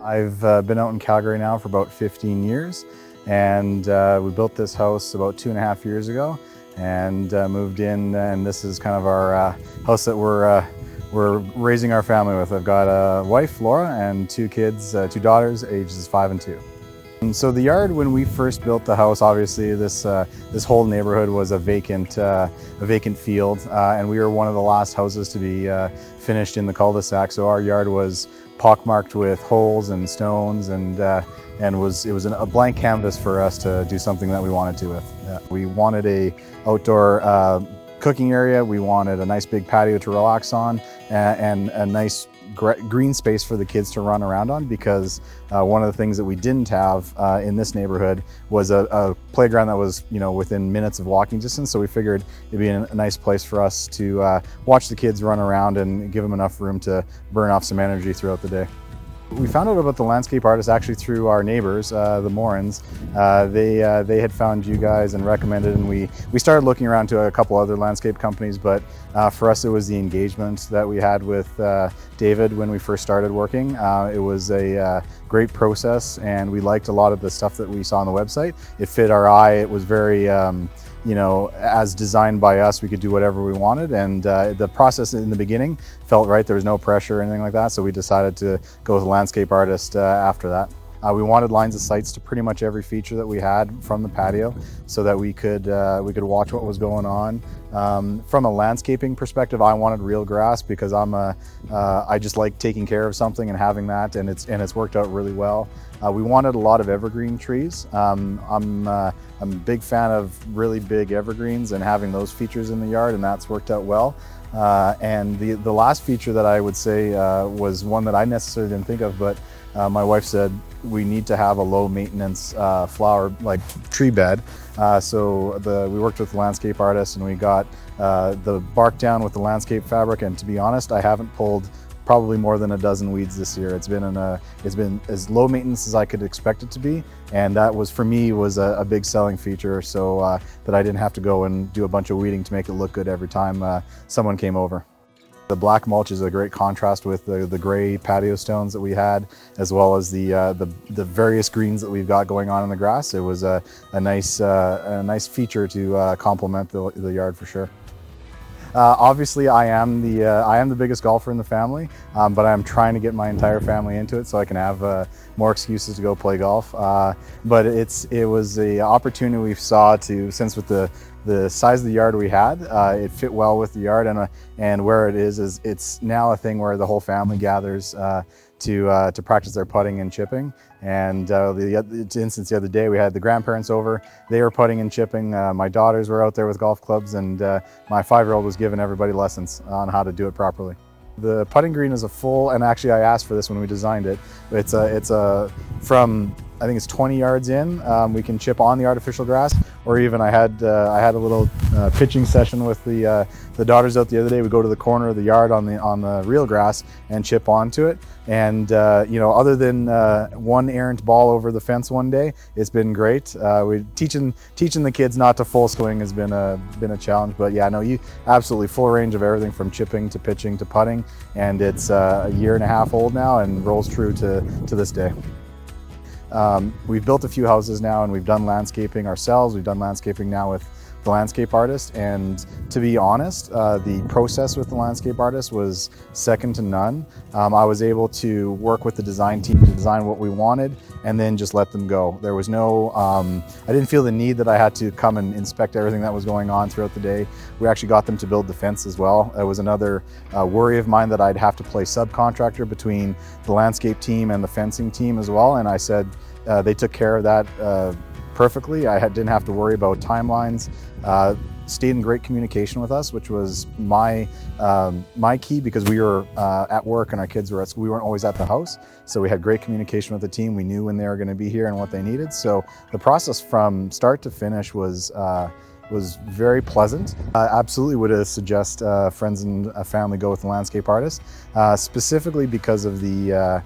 I've been out in Calgary now for about 15 years, and we built this house about 2.5 years ago and moved in, and this is kind of our house that we're raising our family with. I've got a wife, Laura, and 2 kids, 2 daughters, ages 5 and 2. And so the yard, when we first built the house, obviously this whole neighborhood was a vacant field, and we were one of the last houses to be finished in the cul-de-sac. So our yard was pockmarked with holes and stones, and it was a blank canvas for us to do something that we wanted to with. We wanted a outdoor cooking area. We wanted a nice big patio to relax on, and a nice green space for the kids to run around on, because one of the things that we didn't have in this neighborhood was a playground that was, within minutes of walking distance. So we figured it'd be a nice place for us to watch the kids run around and give them enough room to burn off some energy throughout the day. We found out about the landscape artist actually through our neighbors, the Morans. They had found you guys and recommended, and we started looking around to a couple other landscape companies, but for us it was the engagement that we had with David when we first started working. It was a great process, and we liked a lot of the stuff that we saw on the website. It fit our eye. It was very as designed by us. We could do whatever we wanted, and the process in the beginning felt right. There was no pressure or anything like that, so we decided to go with a landscape artist after that. We wanted lines of sights to pretty much every feature that we had from the patio, so that we could watch what was going on. From a landscaping perspective, I wanted real grass, because I just like taking care of something and having that, and it's worked out really well. We wanted a lot of evergreen trees. I'm a big fan of really big evergreens and having those features in the yard, and that's worked out well. And the last feature that I would say was one that I necessarily didn't think of, but my wife said we need to have a low maintenance flower tree bed. So we worked with the landscape artist, and we got the bark down with the landscape fabric, and to be honest, I haven't pulled probably more than a dozen weeds this year. It's been as low maintenance as I could expect it to be, and that was, for me, was a big selling feature, so that I didn't have to go and do a bunch of weeding to make it look good every time someone came over. The black mulch is a great contrast with the gray patio stones that we had, as well as the various greens that we've got going on in the grass. It was a nice feature to complement the yard for sure. Obviously, I am the biggest golfer in the family, but I'm trying to get my entire family into it so I can have more excuses to go play golf. But it was an opportunity we saw to, since with the size of the yard we had, it fit well with the yard, and where it is it's now a thing where the whole family gathers to practice their putting and chipping. And the instance the other day, we had the grandparents over. They were putting and chipping. My daughters were out there with golf clubs, and my 5-year-old was giving everybody lessons on how to do it properly. The putting green is a full, and actually I asked for this when we designed it. It's from, I think it's 20 yards in. We can chip on the artificial grass, or even I had a little pitching session with the daughters out the other day. We go to the corner of the yard on the real grass and chip onto it. And other than one errant ball over the fence one day, it's been great. Teaching the kids not to full swing has been a challenge, but yeah, no, you absolutely full range of everything from chipping to pitching to putting, and it's a 1.5 years old now and rolls true to this day. We've built a few houses now, and we've done landscaping ourselves. We've done landscaping now with the landscape artist, and to be honest, the process with the landscape artist was second to none. I was able to work with the design team to design what we wanted, and then just let them go. There was no, I didn't feel the need that I had to come and inspect everything that was going on throughout the day. We actually got them to build the fence as well. It was another worry of mine that I'd have to play subcontractor between the landscape team and the fencing team as well, and I said they took care of that perfectly. I didn't have to worry about timelines. Stayed in great communication with us, which was my key, because we were at work and our kids were at school. We weren't always at the house, so we had great communication with the team. We knew when they were going to be here and what they needed. So the process from start to finish was very pleasant. Absolutely would suggest friends and family go with the landscape artist, specifically because of the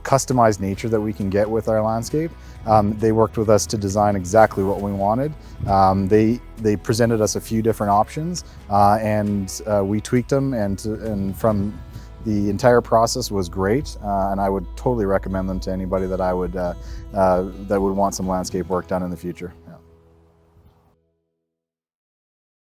customized nature that we can get with our landscape. They worked with us to design exactly what we wanted. They presented us a few different options, and we tweaked them, and from The entire process was great, and I would totally recommend them to anybody that would want some landscape work done in the future.